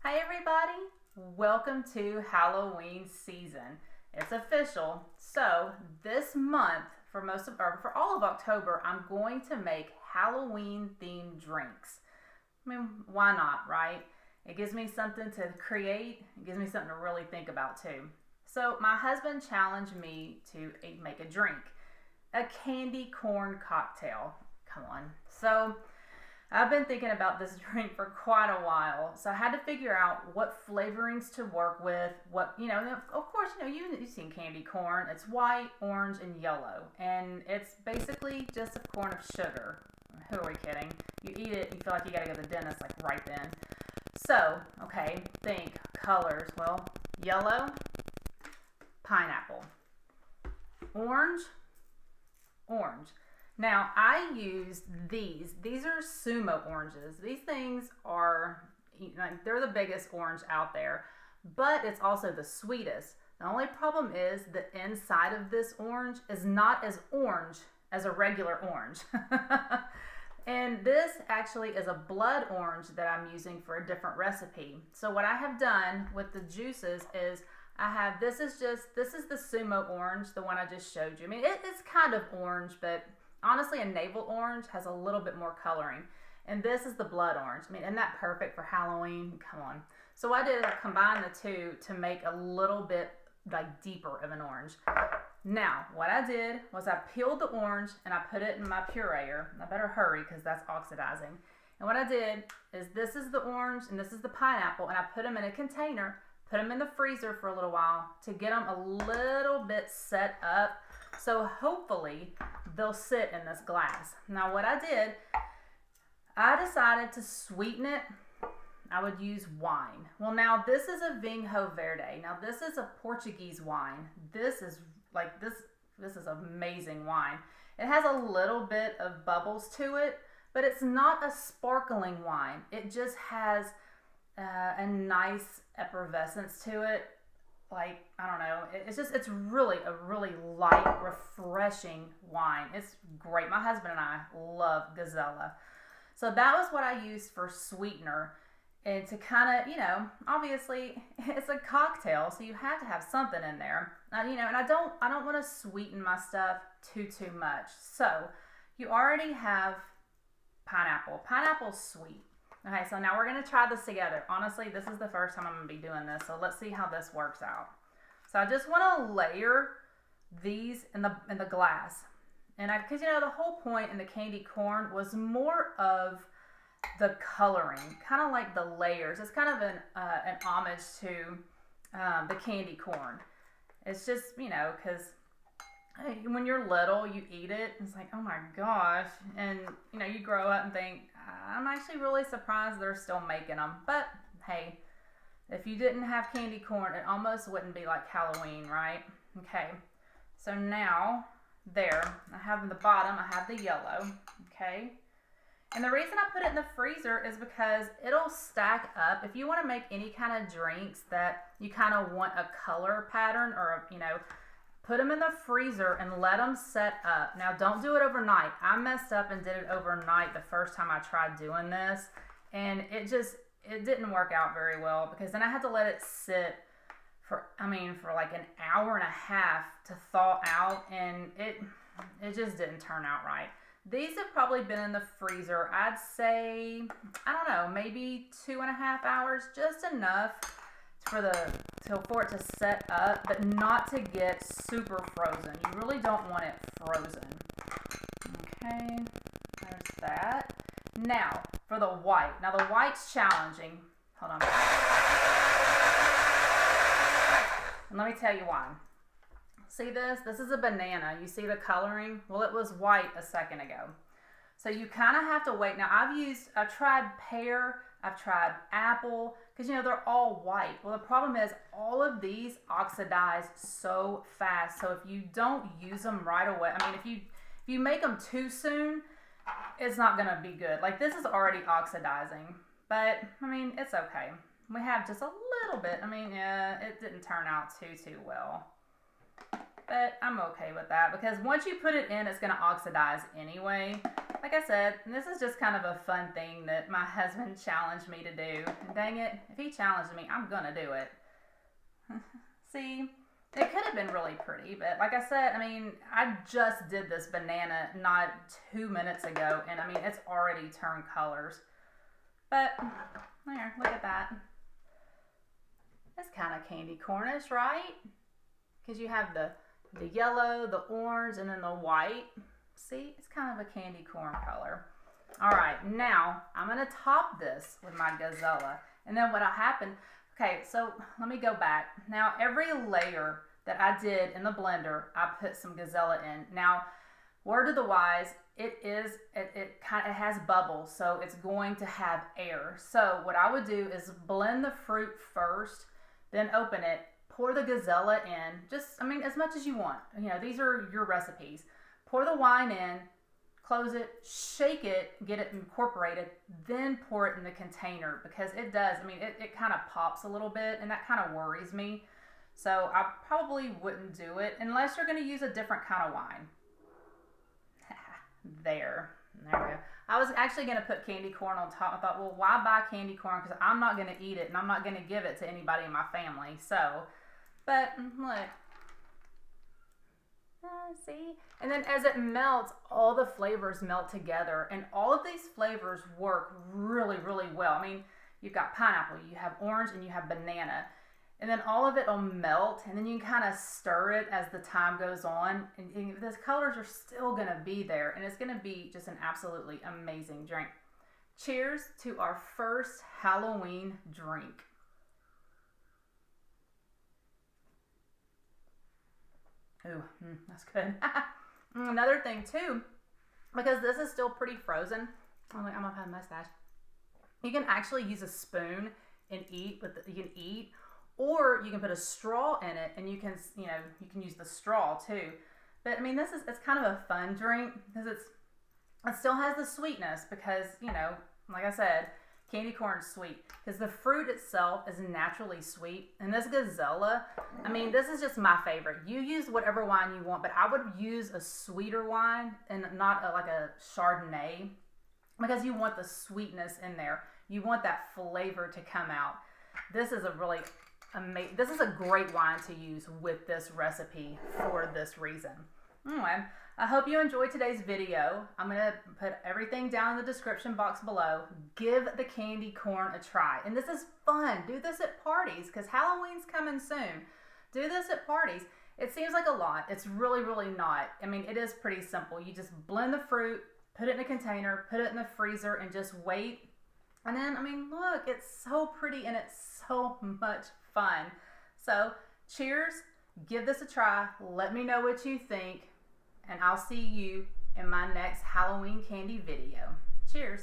Hi everybody, welcome to Halloween season. It's official. So this month, for all of October, I'm going to make Halloween themed drinks. I mean, why not, right? It gives me something to create. It gives me something to really think about too. So my husband challenged me to make a drink, a candy corn cocktail. Come on. So I've been thinking about this drink for quite a while, so I had to figure out what flavorings to work with. Of course, you've seen candy corn. It's white, orange, and yellow, and it's basically just a corn of sugar. Who are we kidding? You eat it, you feel like you gotta go to the dentist like right then. So, okay, think colors. Well, yellow, pineapple, orange. Now, I used these. These are sumo oranges. These things are, they're the biggest orange out there, but it's also the sweetest. The only problem is the inside of this orange is not as orange as a regular orange. And this actually is a blood orange that I'm using for a different recipe. So what I have done with the juices is this is the sumo orange, the one I just showed you. I mean, it's kind of orange, but honestly, a navel orange has a little bit more coloring. And this is the blood orange. I mean, isn't that perfect for Halloween? Come on. So what I did is I combined the two to make a little bit deeper of an orange. Now, what I did was I peeled the orange and I put it in my pureer. I better hurry because that's oxidizing. And what I did is this is the orange and this is the pineapple, and I put them in a container, put them in the freezer for a little while to get them a little bit set up. So hopefully they'll sit in this glass. Now what I did, I decided to sweeten it. I would use wine. Well, now this is a Vinho Verde. Now this is a Portuguese wine. This is amazing wine. It has a little bit of bubbles to it, but it's not a sparkling wine. It just has a nice effervescence to it. I don't know. It's really a really light, refreshing wine. It's great. My husband and I love Gazela. So that was what I used for sweetener. And to kind of, obviously it's a cocktail, so you have to have something in there. And I don't want to sweeten my stuff too much. So you already have pineapple. Pineapple's sweet. Okay, so now we're going to try this together. Honestly, this is the first time I'm going to be doing this, so let's see how this works out. So I just want to layer these in the glass. And because the whole point in the candy corn was more of the coloring, kind of like the layers. It's kind of an homage to the candy corn. It's just, because when you're little, you eat it, it's like, oh my gosh. And, you grow up and think, I'm actually really surprised they're still making them. But, hey, if you didn't have candy corn, it almost wouldn't be like Halloween, right? Okay, so now, there, I have in the bottom, I have the yellow, okay? And the reason I put it in the freezer is because it'll stack up. If you want to make any kind of drinks that you kind of want a color pattern or, put them in the freezer and let them set up. Now, don't do it overnight. I messed up and did it overnight the first time I tried doing this. And it didn't work out very well because then I had to let it sit for like an hour and a half to thaw out. And it just didn't turn out right. These have probably been in the freezer, I'd say, I don't know, maybe 2.5 hours, just enough for it to set up, but not to get super frozen. You really don't want it frozen. Okay, there's that. Now, for the white. Now, the white's challenging. Hold on. And let me tell you why. See this? This is a banana. You see the coloring? Well, it was white a second ago. So you kind of have to wait. Now, I've tried pear, I've tried apple, because, they're all white. Well, the problem is all of these oxidize so fast. So if you don't use them right away, if you make them too soon, it's not going to be good. Like, this is already oxidizing. But, it's okay. We have just a little bit. It didn't turn out too well. But I'm okay with that because once you put it in, it's going to oxidize anyway. like I said, this is just kind of a fun thing that my husband challenged me to do. And dang it, if he challenged me, I'm gonna do it. See, it could have been really pretty, but like I said, I mean, I just did this banana not 2 minutes ago, and I mean, it's already turned colors. But, there, look at that. It's kind of candy cornish, right? Because you have the yellow, the orange, and then the white. See, it's kind of a candy corn color. All right, now I'm gonna top this with my Gazela. And then what'll happen, okay, so let me go back. Now, every layer that I did in the blender, I put some Gazela in. Now, word of the wise, it has bubbles, so it's going to have air. So what I would do is blend the fruit first, then open it, pour the Gazela in, just, I mean, as much as you want. You know, these are your recipes. Pour the wine in, close it, shake it, get it incorporated, then pour it in the container, because it does, I mean, it kind of pops a little bit, and that kind of worries me. So I probably wouldn't do it unless you're going to use a different kind of wine. There we go. I was actually going to put candy corn on top. I thought, well, why buy candy corn? Because I'm not going to eat it, and I'm not going to give it to anybody in my family. So, but look. See? And then as it melts, all the flavors melt together. And all of these flavors work really, really well. I mean, you've got pineapple, you have orange, and you have banana. And then all of it will melt, and then you can kind of stir it as the time goes on. And the colors are still going to be there, and it's going to be just an absolutely amazing drink. Cheers to our first Halloween drink. Ooh, that's good. Another thing too, because this is still pretty frozen. I'm gonna have a mustache. You can actually use a spoon and eat you can eat, or you can put a straw in it, and you can use the straw too. But I mean, it's kind of a fun drink because it still has the sweetness, because like I said, candy corn is sweet because the fruit itself is naturally sweet. And this Gazela, I mean, this is just my favorite. You use whatever wine you want, but I would use a sweeter wine and not like a Chardonnay, because you want the sweetness in there. You want that flavor to come out. This is a really amazing, this is a great wine to use with this recipe for this reason. Anyway, I hope you enjoyed today's video. I'm going to put everything down in the description box below. Give the candy corn a try. And this is fun. Do this at parties, because Halloween's coming soon. Do this at parties. It seems like a lot. It's really, really not. I mean, it is pretty simple. You just blend the fruit, put it in a container, put it in the freezer, and just wait. And then, I mean, look, it's so pretty and it's so much fun. So, cheers. Give this a try. Let me know what you think. And I'll see you in my next Halloween candy video. Cheers.